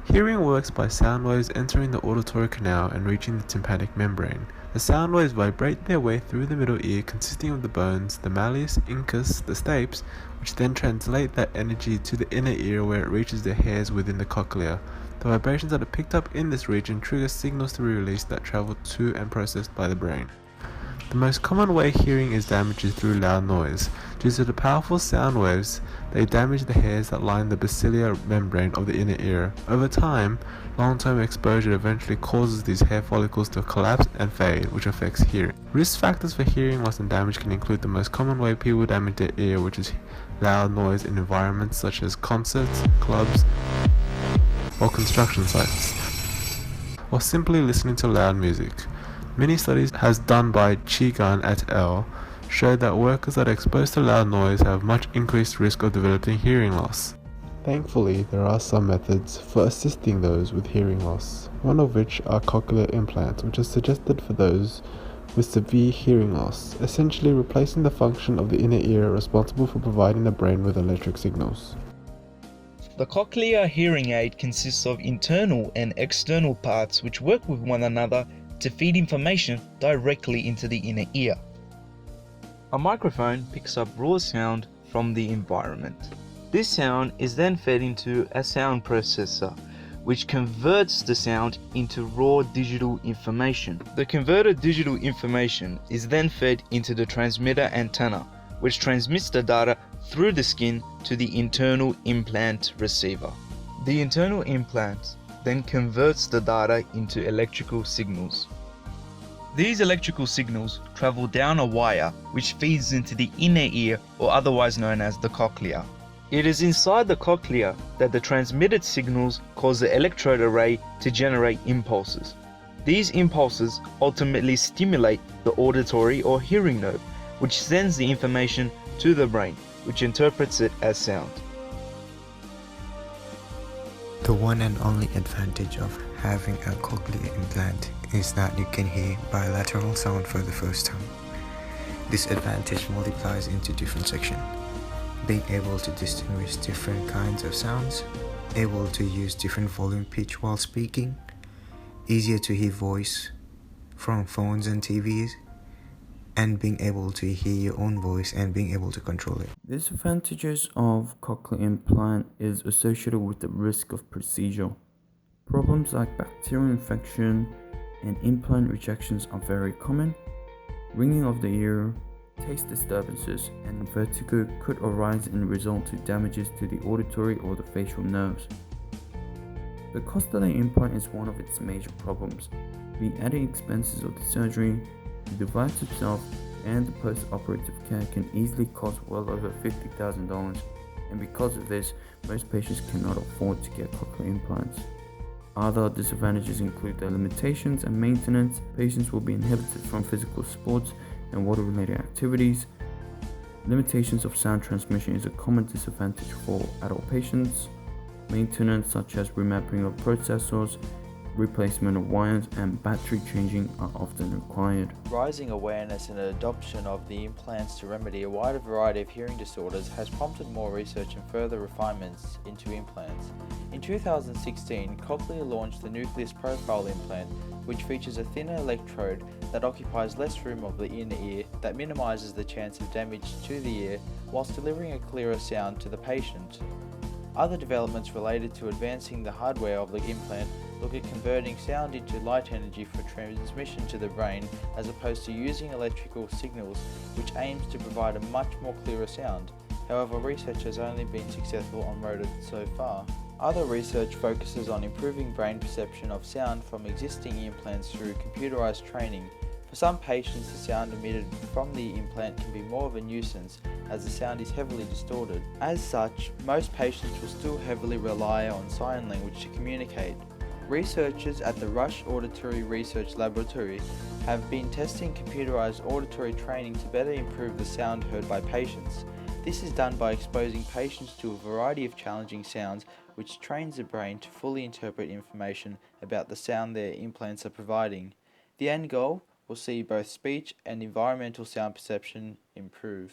Hearing works by sound waves entering the auditory canal and reaching the tympanic membrane. The sound waves vibrate their way through the middle ear, consisting of the bones, the malleus, incus, the stapes, which then translate that energy to the inner ear where it reaches the hairs within the cochlea. The vibrations that are picked up in this region trigger signals to be released that travel to and processed by the brain. The most common way hearing is damaged is through loud noise. Due to the powerful sound waves, they damage the hairs that line the basilar membrane of the inner ear. Over time, long-term exposure eventually causes these hair follicles to collapse and fade, which affects hearing. Risk factors for hearing loss and damage can include the most common way people damage their ear, which is loud noise in environments such as concerts, clubs, or construction sites, or simply listening to loud music. Many studies, as done by Chigan et al., showed that workers that are exposed to loud noise have much increased risk of developing hearing loss. Thankfully, there are some methods for assisting those with hearing loss, one of which are cochlear implants, which is suggested for those with severe hearing loss, essentially replacing the function of the inner ear responsible for providing the brain with electric signals. The cochlear hearing aid consists of internal and external parts which work with one another to feed information directly into the inner ear. A microphone picks up raw sound from the environment. This sound is then fed into a sound processor, which converts the sound into raw digital information. The converted digital information is then fed into the transmitter antenna, which transmits the data through the skin to the internal implant receiver. The internal implant then converts the data into electrical signals. These electrical signals travel down a wire which feeds into the inner ear, or otherwise known as the cochlea. It is inside the cochlea that the transmitted signals cause the electrode array to generate impulses. These impulses ultimately stimulate the auditory or hearing nerve, which sends the information to the brain, which interprets it as sound. The one and only advantage of having a cochlear implant is that you can hear bilateral sound for the first time. This advantage multiplies into different sections. Being able to distinguish different kinds of sounds, able to use different volume pitch while speaking, easier to hear voice from phones and TVs, and being able to hear your own voice and being able to control it. Disadvantages of cochlear implant is associated with the risk of procedure. Problems like bacterial infection and implant rejections are very common. Ringing of the ear, taste disturbances, and vertigo could arise and result to damages to the auditory or the facial nerves. The cost of the implant is one of its major problems. The added expenses of the surgery, the device itself, and the post-operative care can easily cost well over $50,000, and because of this, most patients cannot afford to get cochlear implants. Other disadvantages include the limitations and maintenance. Patients will be inhibited from physical sports and water-related activities. Limitations of sound transmission is a common disadvantage for adult patients. Maintenance such as remapping of processors, replacement of wires, and battery changing are often required. Rising awareness and adoption of the implants to remedy a wider variety of hearing disorders has prompted more research and further refinements into implants. In 2016, Cochlear launched the Nucleus Profile implant, which features a thinner electrode that occupies less room of the inner ear that minimises the chance of damage to the ear whilst delivering a clearer sound to the patient. Other developments related to advancing the hardware of the implant look at converting sound into light energy for transmission to the brain, as opposed to using electrical signals, which aims to provide a much more clearer sound. However, research has only been successful on rodents so far. Other research focuses on improving brain perception of sound from existing implants through computerized training. For some patients, the sound emitted from the implant can be more of a nuisance, as the sound is heavily distorted. As such, most patients will still heavily rely on sign language to communicate. Researchers at the Rush Auditory Research Laboratory have been testing computerized auditory training to better improve the sound heard by patients. This is done by exposing patients to a variety of challenging sounds, which trains the brain to fully interpret information about the sound their implants are providing. The end goal will see both speech and environmental sound perception improve.